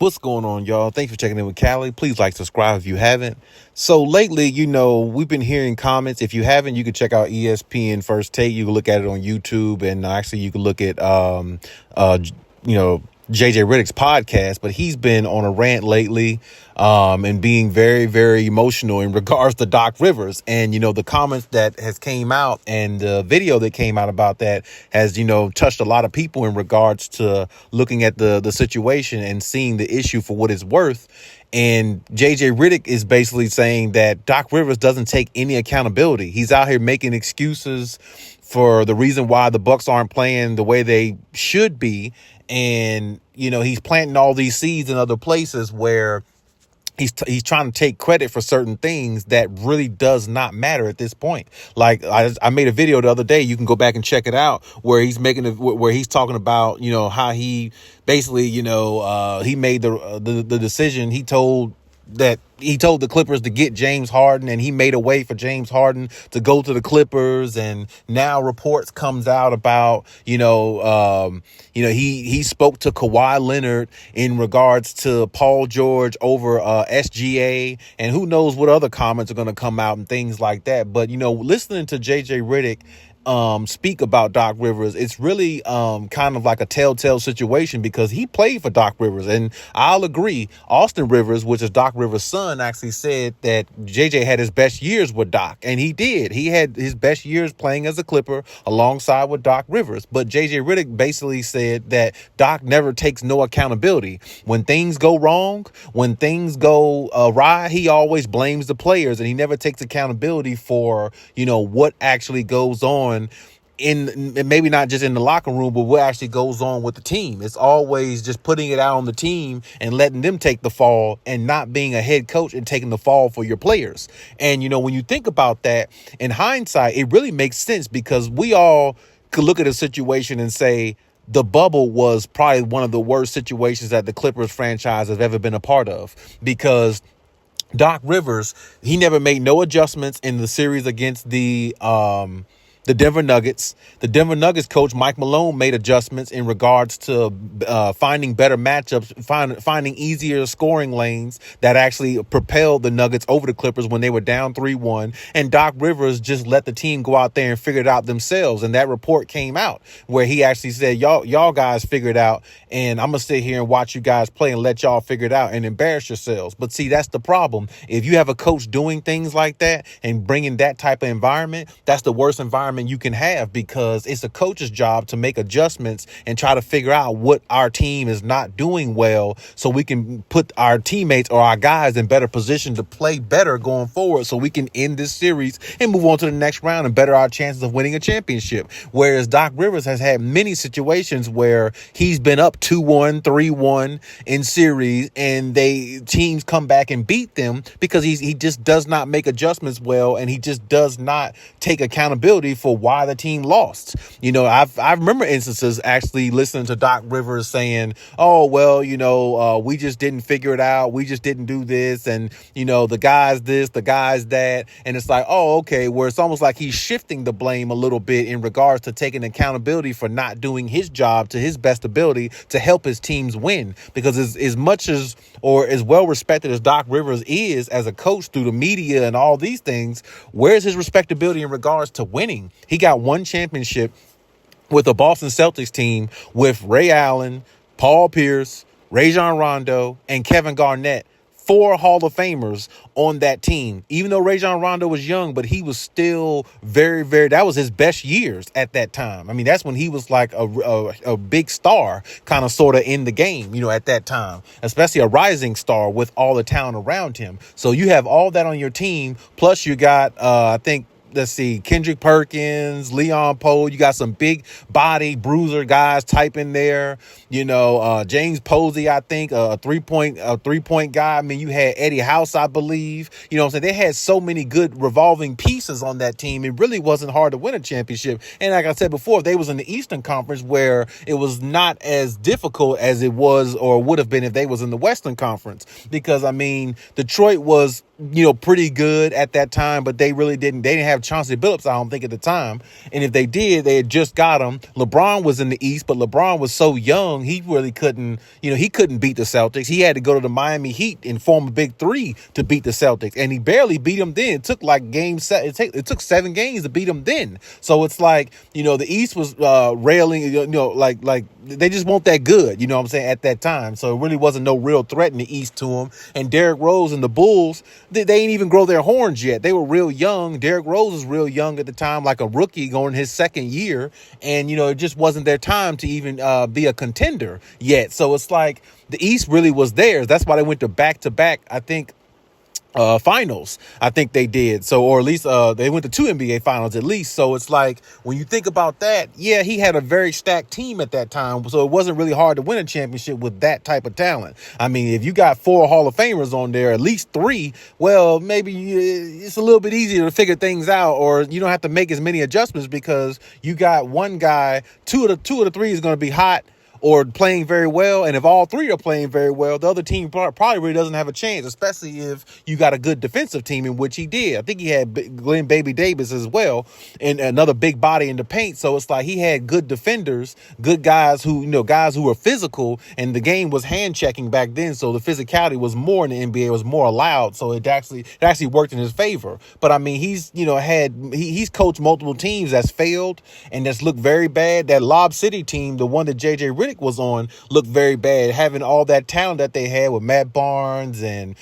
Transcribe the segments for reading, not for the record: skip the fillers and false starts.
What's going on, y'all? Thanks for checking in with Callie. Please like, subscribe if you haven't. So lately, we've been hearing comments. If you haven't, you can check out ESPN First Take. You can look at it on YouTube, and actually, you can look at JJ Riddick's podcast. But he's been on a rant lately, and being very, very emotional in regards to Doc Rivers. And the comments that has came out and the video that came out about that has touched a lot of people in regards to looking at the situation and seeing the issue for what it's worth. And JJ Riddick is basically saying that Doc Rivers doesn't take any accountability. He's out here making excuses for the reason why the Bucks aren't playing the way they should be. And, he's planting all these seeds in other places where he's trying to take credit for certain things that really does not matter at this point. Like I made a video the other day. You can go back and check it out where where he's talking about, how he basically, he made the decision. He told the Clippers to get James Harden, and he made a way for James Harden to go to the Clippers. And now reports comes out about, he spoke to Kawhi Leonard in regards to Paul George over SGA, and who knows what other comments are going to come out and things like that. But, listening to JJ Riddick speak about Doc Rivers, it's really kind of like a telltale situation because he played for Doc Rivers. And I'll agree, Austin Rivers, which is Doc Rivers' son, actually said that JJ had his best years with Doc. And he did. He had his best years playing as a Clipper alongside with Doc Rivers. But JJ Riddick basically said that Doc never takes no accountability. When things go wrong, when things go awry, he always blames the players, and he never takes accountability for, what actually goes on in maybe not just in the locker room, but what actually goes on with the team. It's always just putting it out on the team and letting them take the fall, and not being a head coach and taking the fall for your players. And, when you think about that in hindsight, it really makes sense because we all could look at a situation and say the bubble was probably one of the worst situations that the Clippers franchise has ever been a part of, because Doc Rivers, he never made no adjustments in the series against the Denver Nuggets. The Denver Nuggets coach, Mike Malone, made adjustments in regards to finding better matchups, finding easier scoring lanes that actually propelled the Nuggets over the Clippers when they were down 3-1. And Doc Rivers just let the team go out there and figure it out themselves. And that report came out where he actually said, y'all guys figure it out, and I'm going to sit here and watch you guys play and let y'all figure it out and embarrass yourselves. But see, that's the problem. If you have a coach doing things like that and bringing that type of environment, that's the worst environment you can have, because it's a coach's job to make adjustments and try to figure out what our team is not doing well, so we can put our teammates or our guys in better position to play better going forward, so we can end this series and move on to the next round and better our chances of winning a championship. Whereas Doc Rivers has had many situations where he's been up 2-1, 3-1 in series, and teams come back and beat them because he just does not make adjustments well, and he just does not take accountability for why the team lost. I remember instances actually listening to Doc Rivers saying, oh, well, we just didn't figure it out. We just didn't do this. And, the guys this, the guys that. And it's like, oh, okay, where it's almost like he's shifting the blame a little bit in regards to taking accountability for not doing his job to his best ability to help his teams win. Because as much as, or as well respected as Doc Rivers is as a coach through the media and all these things, where's his respectability in regards to winning? He got one championship with the Boston Celtics team with Ray Allen, Paul Pierce, Rajon Rondo, and Kevin Garnett. 4 Hall of Famers on that team. Even though Rajon Rondo was young, but he was still very, very, that was his best years at that time. I mean, that's when he was like a big star kind of sort of in the game, at that time, especially a rising star with all the talent around him. So you have all that on your team. Plus you got, I think, let's see, Kendrick Perkins, Leon Powe. You got some big body bruiser guys type in there. James Posey, I think, a three-point guy. I mean, you had Eddie House, I believe. What I'm saying? They had so many good revolving pieces on that team. It really wasn't hard to win a championship. And like I said before, they was in the Eastern Conference, where it was not as difficult as it was or would have been if they was in the Western Conference. Because, I mean, Detroit was pretty good at that time, but they didn't have Chauncey Billups, I don't think, at the time. And if they did, they had just got him. LeBron was in the East, but LeBron was so young, he really couldn't, he couldn't beat the Celtics. He had to go to the Miami Heat and form a big three to beat the Celtics. And he barely beat them then. It took like it took 7 games to beat them then. So it's like, the East was railing, like they just weren't that good, you know what I'm saying, at that time. So it really wasn't no real threat in the East to him. And Derrick Rose and the Bulls, they ain't even grow their horns yet. They were real young. Derrick Rose was real young at the time, like a rookie going his second year. And, it just wasn't their time to even be a contender yet. So it's like the East really was theirs. That's why they went to back-to-back, I think, finals. I think they did. So, or at least they went to 2 NBA finals at least. So it's like, when you think about that, yeah, he had a very stacked team at that time. So it wasn't really hard to win a championship with that type of talent. I mean, if you got 4 Hall of Famers on there, at least 3, well, maybe it's a little bit easier to figure things out, or you don't have to make as many adjustments because you got one guy, two of the 3 is going to be hot or playing very well. And if all 3 are playing very well, the other team probably really doesn't have a chance, especially if you got a good defensive team, in which he did. I think he had Glenn Baby Davis as well, and another big body in the paint. So it's like he had good defenders, good guys guys who were physical, and the game was hand checking back then. So the physicality was more in the NBA, it was more allowed. So it actually worked in his favor. But I mean, he's coached multiple teams that's failed and that's looked very bad. That Lob City team, the one that JJ Riddick was on, looked very bad, having all that talent that they had with Matt Barnes and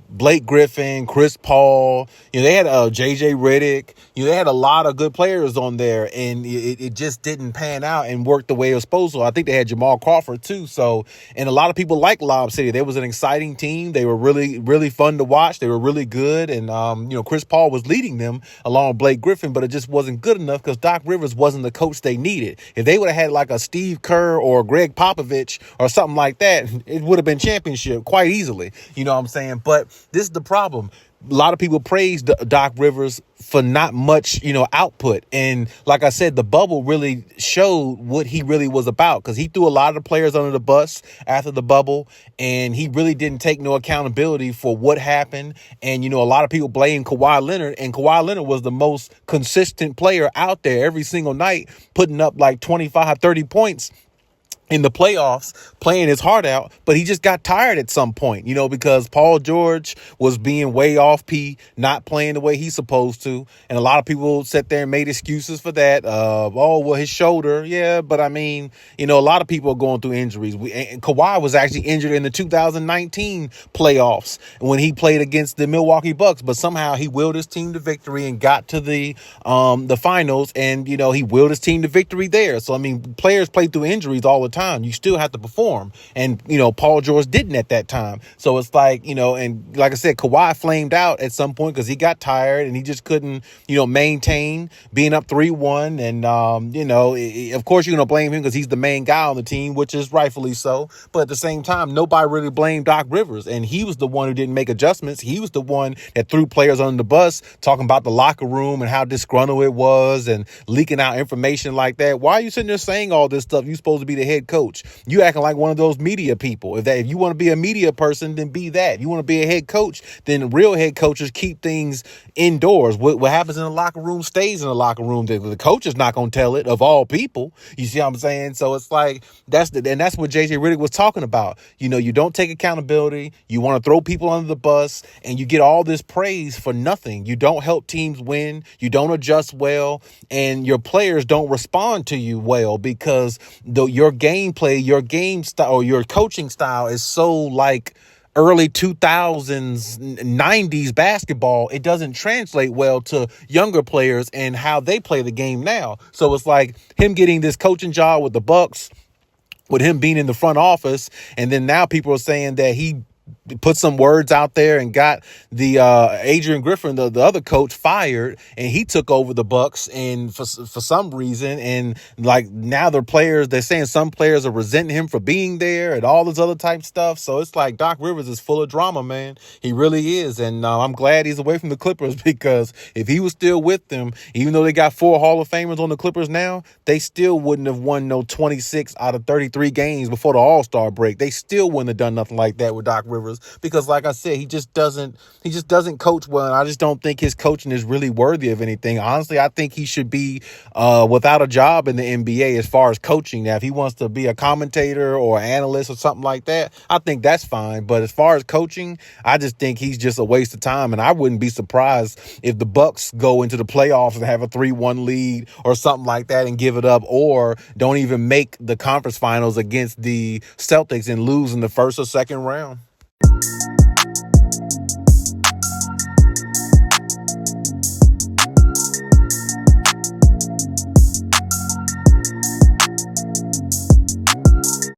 Blake Griffin, Chris Paul. They had JJ Riddick. They had a lot of good players on there, and it just didn't pan out and work the way it was supposed to. I think they had Jamal Crawford too. So, and a lot of people like Lob City. They was an exciting team. They were really, really fun to watch. They were really good, and Chris Paul was leading them along with Blake Griffin, but it just wasn't good enough because Doc Rivers wasn't the coach they needed. If they would have had like a Steve Kerr or Greg Popovich or something like that, it would have been championship quite easily. You know what I'm saying? But this is the problem. A lot of people praise Doc Rivers for not much, output. And like I said, the bubble really showed what he really was about, because he threw a lot of the players under the bus after the bubble, and he really didn't take no accountability for what happened. And, a lot of people blame Kawhi Leonard, and Kawhi Leonard was the most consistent player out there every single night, putting up like 25, 30 points in the playoffs, playing his heart out, but he just got tired at some point, because Paul George was being way off P, not playing the way he's supposed to. And a lot of people sat there and made excuses for that. His shoulder. Yeah, but I mean, a lot of people are going through injuries. And Kawhi was actually injured in the 2019 playoffs when he played against the Milwaukee Bucks, but somehow he willed his team to victory and got to the finals, and, he willed his team to victory there. So, I mean, players play through injuries all the time. You still have to perform. And, Paul George didn't at that time. So it's like, and like I said, Kawhi flamed out at some point because he got tired and he just couldn't, maintain being up 3-1. And, of course, you're going to blame him because he's the main guy on the team, which is rightfully so. But at the same time, nobody really blamed Doc Rivers. And he was the one who didn't make adjustments. He was the one that threw players under the bus, talking about the locker room and how disgruntled it was and leaking out information like that. Why are you sitting there saying all this stuff? You're supposed to be the head coach. You acting like one of those media people. If you want to be a media person, then be that. If you want to be a head coach, then real head coaches keep things indoors. What happens in the locker room stays in the locker room. The coach is not going to tell it, of all people. You see what I'm saying? So it's like, that's what JJ Riddick was talking about. You don't take accountability. You want to throw people under the bus, and you get all this praise for nothing. You don't help teams win. You don't adjust well, and your players don't respond to you well because your gameplay, your game style, or your coaching style is so like early 2000s, 90s basketball. It doesn't translate well to younger players and how they play the game now. So it's like him getting this coaching job with the Bucks, with him being in the front office, and then now people are saying that he put some words out there and got the Adrian Griffin, the other coach, fired, and he took over the Bucks, and for some reason, and like now they're saying some players are resenting him for being there and all this other type stuff. So it's like Doc Rivers is full of drama, man. He really is. And I'm glad he's away from the Clippers, because if he was still with them, even though they got 4 Hall of Famers on the Clippers now, they still wouldn't have won no 26 out of 33 games before the All-Star break. They still wouldn't have done nothing like that with Doc Rivers Rivers, because like I said, he just doesn't coach well, and I just don't think his coaching is really worthy of anything. Honestly, I think he should be without a job in the NBA as far as coaching. Now, if he wants to be a commentator or analyst or something like that, I think that's fine. But as far as coaching, I just think he's just a waste of time, and I wouldn't be surprised if the Bucks go into the playoffs and have a 3-1 lead or something like that and give it up, or don't even make the conference finals against the Celtics and lose in the first or second round.